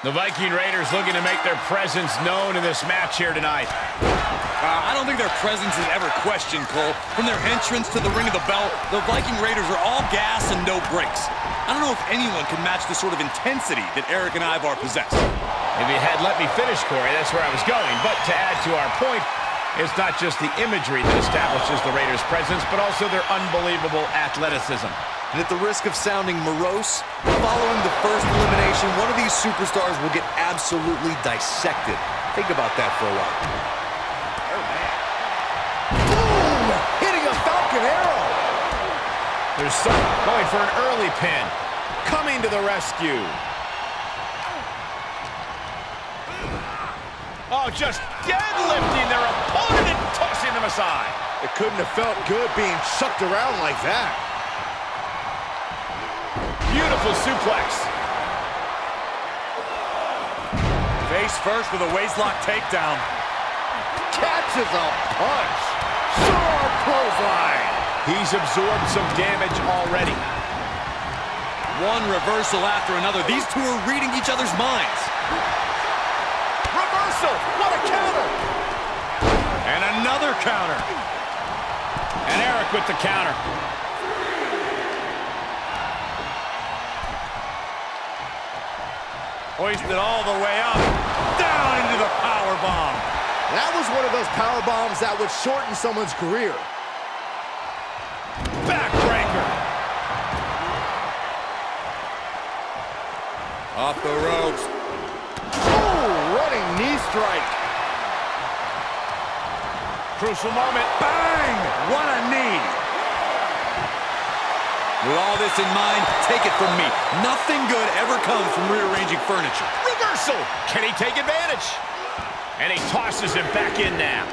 The Viking Raiders looking to make their presence known in this match here tonight. I don't think their presence is ever questioned, Cole. From their entrance to the ring of the bell, the Viking Raiders are all gas and no brakes. I don't know if anyone can match the sort of intensity that Eric and Ivar possess. If you had let me finish, Corey, that's where I was going. But to add to our point, it's not just the imagery that establishes the Raiders' presence, but also their unbelievable athleticism. And at the risk of sounding morose, following the first elimination, one of these superstars will get absolutely dissected. Think about that for a while. Boom! Hitting a Falcon Arrow! There's some going for an early pin. Coming to the rescue. Oh, just deadlifting their opponent and tossing them aside. It couldn't have felt good being chucked around like that. Beautiful suplex. Face first with a waistlock takedown. Catches a punch. Sharp clothesline. He's absorbed some damage already. One reversal after another. These two are reading each other's minds. Reversal. What a counter. And another counter. And Eric with the counter. Hoisted all the way up. Down into the powerbomb. That was one of those power bombs that would shorten someone's career. Backbreaker. Off the ropes. Ooh, running knee strike. Crucial moment. Bang! What a knee. With all this in mind, take it from me. Nothing good ever comes from rearranging furniture. Reversal. Can he take advantage? And he tosses him back in now.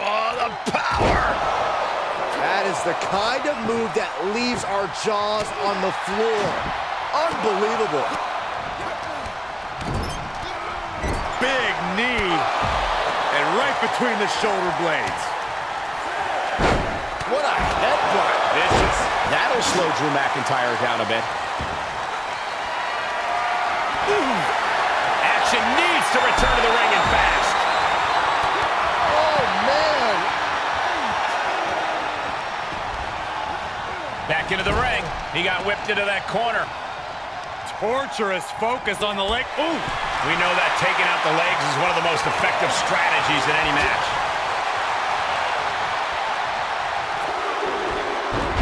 Oh, the power. That is the kind of move that leaves our jaws on the floor. Unbelievable. Big knee. And right between the shoulder blades. What a headbutt. Vicious. That'll slow Drew McIntyre down a bit. Action needs to return to the ring and fast. Oh, man. Back into the ring. He got whipped into that corner. Torturous focus on the leg. Ooh! We know that taking out the legs is one of the most effective strategies in any match.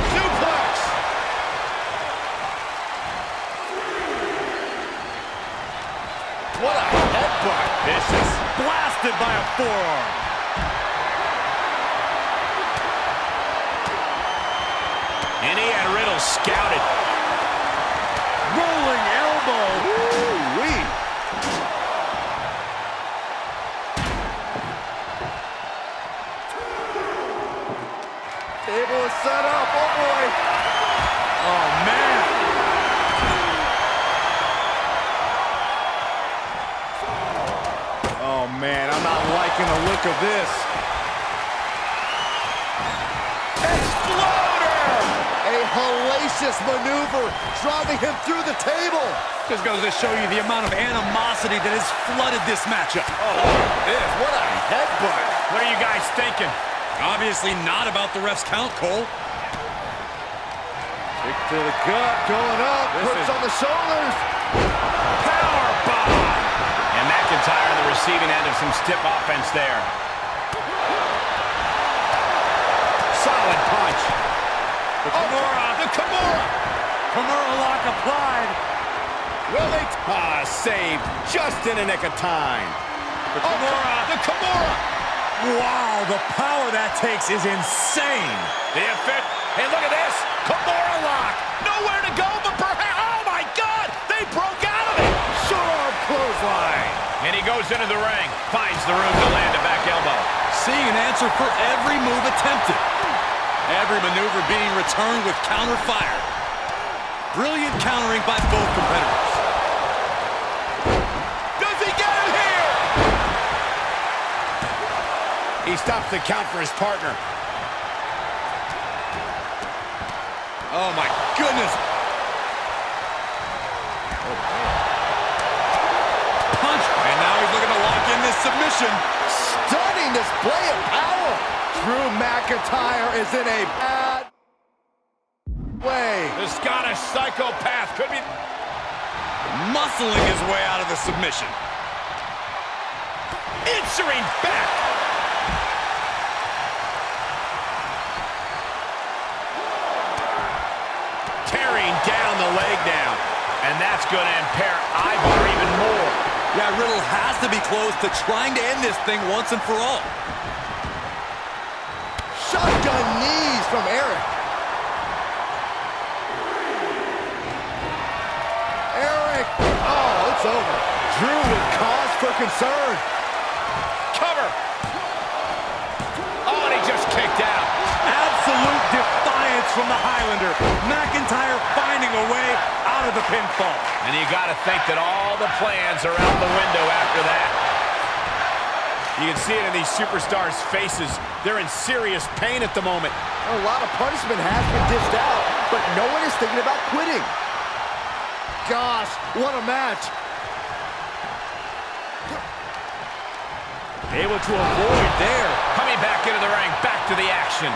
Suplex! What a headbutt. Vicious. Blasted by a forearm. And he had Riddle scouted. Rolling elbow. Woo-wee. Table is set up. Oh, boy. Oh, man. Oh, man, I'm not liking the look of this. A hellacious maneuver, driving him through the table. Just goes to show you the amount of animosity that has flooded this matchup. What a headbutt. What are you guys thinking? Obviously not about the ref's count, Cole. Kick to the gut, going up, puts on the shoulders. Power bomb! And McIntyre on the receiving end of some stiff offense there. Solid punch. The Kimura. The Kimura! Kimura lock applied. Will they? Saved just in the nick of time. The Kimura. The Kimura! Wow, the power that takes is insane. The effect. Hey, look at this. Kimura lock. Nowhere to go, but perhaps. Oh, my God! They broke out of it. Sharp clothesline. And he goes into the ring. Finds the room to land a back elbow. Seeing an answer for every move attempted. Every maneuver being returned with counter fire. Brilliant countering by both competitors. Does he get him here? He stops the count for his partner. Oh, my goodness. Drew McIntyre is in a bad way. The Scottish psychopath could be muscling his way out of the submission. answering back. Tearing down the leg now. And that's going to impair Ivar even more. Yeah, Riddle has to be close to trying to end this thing once and for all. Shotgun knees from Eric. Oh, it's over. Drew with cause for concern. Cover. Oh, and he just kicked out. Absolute defiance from the Highlander. McIntyre finding a way out of the pinfall. And you got to think that all the plans are out the window after that. You can see it in these superstars' faces. They're in serious pain at the moment. A lot of punishment has been dished out, but no one is thinking about quitting. Gosh, what a match. Able to avoid there. Coming back into the ring, back to the action.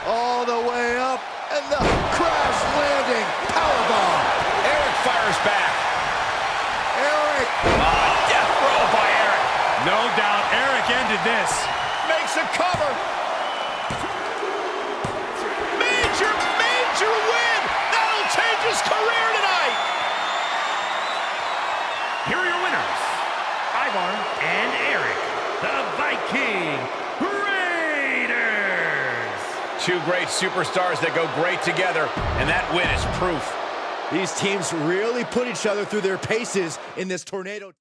All the way up, and the crash landing powerbomb. Eric fires back. Eric. Death row by Eric. No doubt Eric ended this. Makes a cover. Major win. That'll change his career tonight. Here are your winners, Ivar and Eric, the Viking Raiders. Two great superstars that go great together, and that win is proof. These teams really put each other through their paces in this tornado.